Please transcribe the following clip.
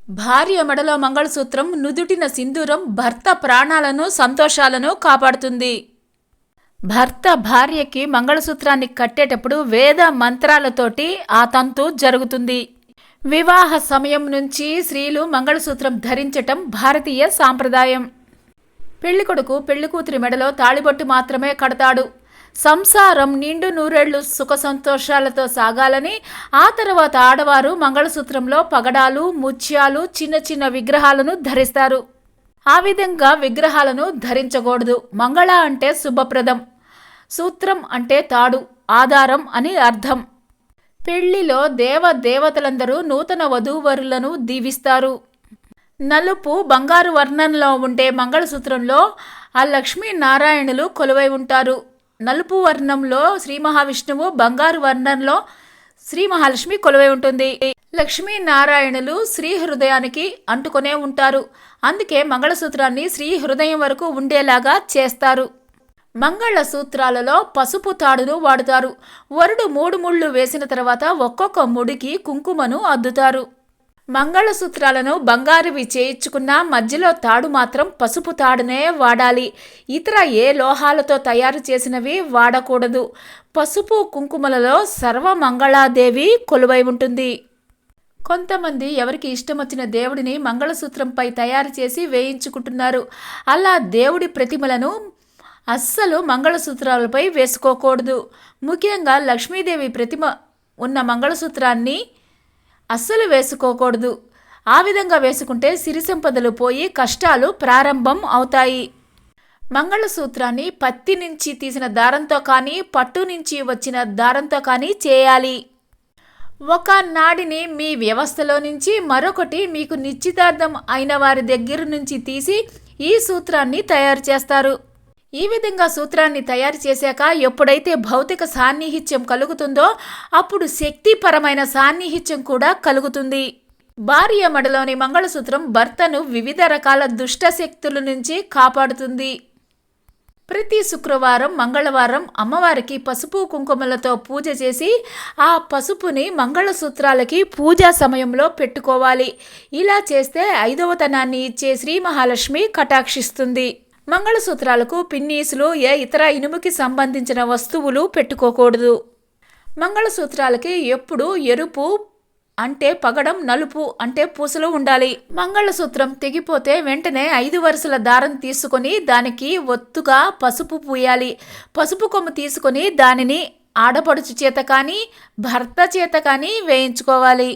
భార్య మెడలో మంగళసూత్రం, నుదుటిన సింధూరం భర్త ప్రాణాలను, సంతోషాలను కాపాడుతుంది. భర్త భార్యకి మంగళసూత్రాన్ని కట్టేటప్పుడు వేద మంత్రాలతోటి ఆ తంతు జరుగుతుంది. వివాహ సమయం నుంచి స్త్రీలు మంగళసూత్రం ధరించటం భారతీయ సాంప్రదాయం. పెళ్లికొడుకు పెళ్లికూతురి మెడలో తాళిబొట్టు మాత్రమే కడతాడు. సంసారం నిండు నూరేళ్లు సుఖ సంతోషాలతో సాగాలని ఆ తర్వాత ఆడవారు మంగళసూత్రంలో పగడాలు, ముత్యాలు, చిన్న చిన్న విగ్రహాలను ధరిస్తారు. ఆ విధంగా విగ్రహాలను ధరించకూడదు. మంగళ అంటే శుభప్రదం, సూత్రం అంటే తాడు, ఆధారం అని అర్థం. పెళ్లిలో దేవతలందరూ నూతన వధూవరులను దీవిస్తారు. నలుపు బంగారు వర్ణంలో ఉండే మంగళసూత్రంలో ఆ లక్ష్మీనారాయణులు కొలువై ఉంటారు. నలుపు వర్ణంలో శ్రీ మహావిష్ణువు, బంగారు వర్ణంలో శ్రీ మహాలక్ష్మి కొలువై ఉంటుంది. లక్ష్మీనారాయణులు శ్రీ హృదయానికి అంటుకొనే ఉంటారు. అందుకే మంగళసూత్రాన్ని శ్రీ హృదయం వరకు ఉండేలాగా చేస్తారు. మంగళసూత్రాలలో పసుపు తాడును వాడుతారు. వరుడు 3 ముళ్ళు వేసిన తర్వాత ఒక్కొక్క ముడికి కుంకుమను అద్దుతారు. మంగళసూత్రాలను బంగారువి చేయించుకున్న మధ్యలో తాడు మాత్రం పసుపు తాడునే వాడాలి. ఇతర ఏ లోహాలతో తయారు చేసినవి వాడకూడదు. పసుపు కుంకుమలలో సర్వమంగళాదేవి కొలువై ఉంటుంది. కొంతమంది ఎవరికి ఇష్టం వచ్చిన దేవుడిని మంగళసూత్రంపై తయారు చేసి వేయించుకుంటున్నారు. అలా దేవుడి ప్రతిమలను అస్సలు మంగళసూత్రాలపై వేసుకోకూడదు. ముఖ్యంగా లక్ష్మీదేవి ప్రతిమ ఉన్న మంగళసూత్రాన్ని అస్సలు వేసుకోకూడదు. ఆ విధంగా వేసుకుంటే సిరి సంపదలు పోయి కష్టాలు ప్రారంభం అవుతాయి. మంగళసూత్రాన్ని పత్తి నుంచి తీసిన దారంతో కానీ, పట్టు నుంచి వచ్చిన దారంతో కానీ చేయాలి. ఒక నాడిని మీ వ్యవస్థలో నుంచి, మరొకటి మీకు నిశ్చితార్థం అయిన వారి దగ్గర నుంచి తీసి ఈ సూత్రాన్ని తయారు చేస్తారు. ఈ విధంగా సూత్రాన్ని తయారు చేశాక ఎప్పుడైతే భౌతిక సాన్నిహిత్యం కలుగుతుందో అప్పుడు శక్తిపరమైన సాన్నిహిత్యం కూడా కలుగుతుంది. భార్య మెడలోని మంగళసూత్రం భర్తను వివిధ రకాల దుష్ట శక్తుల నుంచి కాపాడుతుంది. ప్రతి శుక్రవారం, మంగళవారం అమ్మవారికి పసుపు కుంకుమలతో పూజ చేసి ఆ పసుపుని మంగళసూత్రాలకి పూజా సమయంలో పెట్టుకోవాలి. ఇలా చేస్తే 5వతనాన్ని ఇచ్చే శ్రీ మహాలక్ష్మి కటాక్షిస్తుంది. మంగళసూత్రాలకు పిన్నీసులు, ఇతర ఇనుముకి సంబంధించిన వస్తువులు పెట్టుకోకూడదు. మంగళసూత్రాలకి ఎప్పుడు ఎరుపు అంటే పగడం, నలుపు అంటే పూసలు ఉండాలి. మంగళసూత్రం తెగిపోతే వెంటనే 5 వరుసల దారం తీసుకొని దానికి ఒత్తుగా పసుపు పూయాలి. పసుపు కొమ్ము తీసుకొని దానిని ఆడపడుచు చేత కానీ, భర్త చేత కానీ వేయించుకోవాలి.